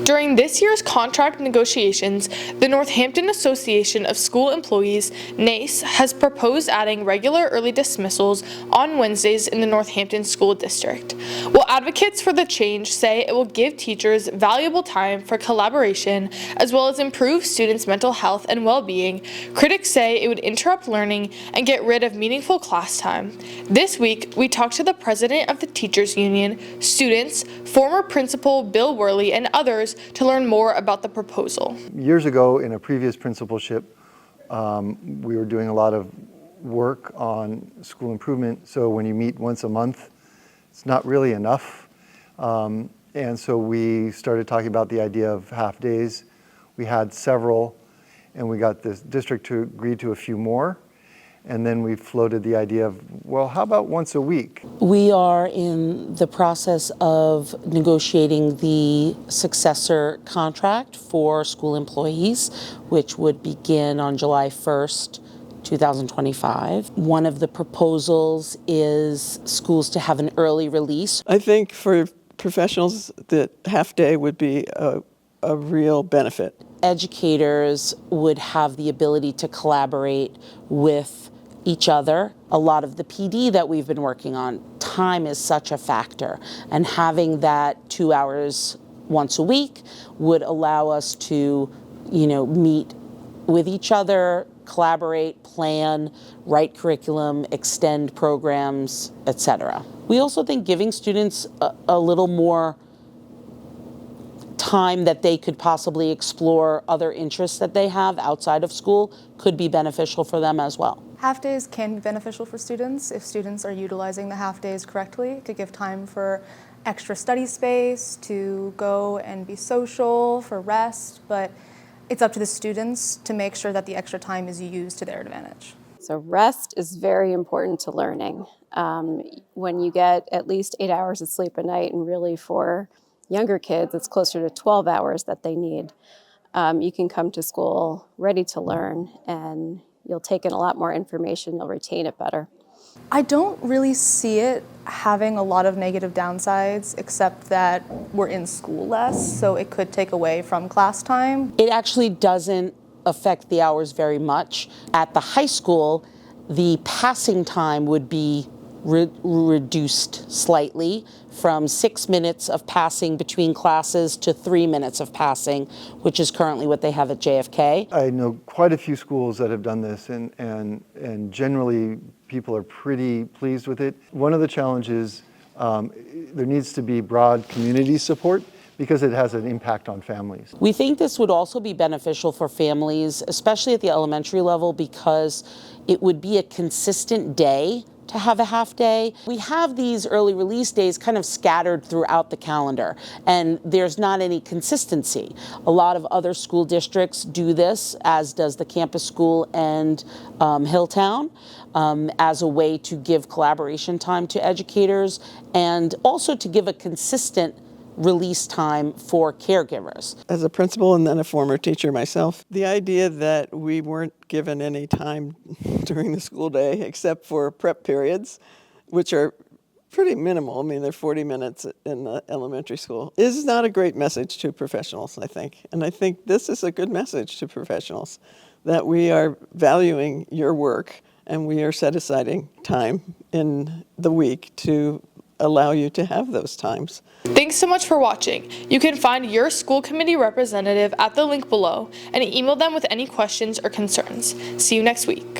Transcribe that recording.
During this year's contract negotiations, the Northampton Association of School Employees, NASE, has proposed adding regular early dismissals on Wednesdays in the Northampton School District. While advocates for the change say it will give teachers valuable time for collaboration as well as improve students' mental health and well-being, critics say it would interrupt learning and get rid of meaningful class time. This week, we talked to the president of the Teachers Union, students, former principal Bill Worley, and others to learn more about the proposal. Years ago, in a previous principalship, we were doing a lot of work on school improvement. So when you meet once a month, it's not really enough. And so we started talking about the idea of half days. We had several, and we got the district to agree to a few more. And then we floated the idea of, well, how about once a week? We are in the process of negotiating the successor contract for school employees, which would begin on July 1st, 2025. One of the proposals is schools to have an early release. I think for professionals, that half day would be a real benefit. Educators would have the ability to collaborate with each other. A lot of the PD that we've been working on, time is such a factor, and having that 2 hours once a week would allow us to, meet with each other, collaborate, plan, write curriculum, extend programs, etc. We also think giving students a little more time that they could possibly explore other interests that they have outside of school could be beneficial for them as well. Half days can be beneficial for students if students are utilizing the half days correctly to give time for extra study space, to go and be social, for rest, but it's up to the students to make sure that the extra time is used to their advantage. So rest is very important to learning. When you get at least 8 hours of sleep a night, and really for younger kids, it's closer to 12 hours that they need. You can come to school ready to learn, and you'll take in a lot more information, you'll retain it better. I don't really see it having a lot of negative downsides, except that we're in school less, so it could take away from class time. It actually doesn't affect the hours very much. At the high school, the passing time would be reduced slightly from 6 minutes of passing between classes to 3 minutes of passing, which is currently what they have at JFK. I know quite a few schools that have done this, and generally people are pretty pleased with it. One of the challenges, there needs to be broad community support because it has an impact on families. We think this would also be beneficial for families, especially at the elementary level, because it would be a consistent day to have a half day. We have these early release days kind of scattered throughout the calendar, and there's not any consistency. A lot of other school districts do this, as does the campus school and Hilltown, as a way to give collaboration time to educators and also to give a consistent release time for caregivers. As a principal and then a former teacher myself, the idea that we weren't given any time during the school day except for prep periods, which are pretty minimal, I mean they're 40 minutes in the elementary school, is not a great message to professionals, I think. And I think this is a good message to professionals, that we are valuing your work and we are set aside time in the week to allow you to have those times. Thanks so much for watching. You can find your school committee representative at the link below and email them with any questions or concerns. See you next week.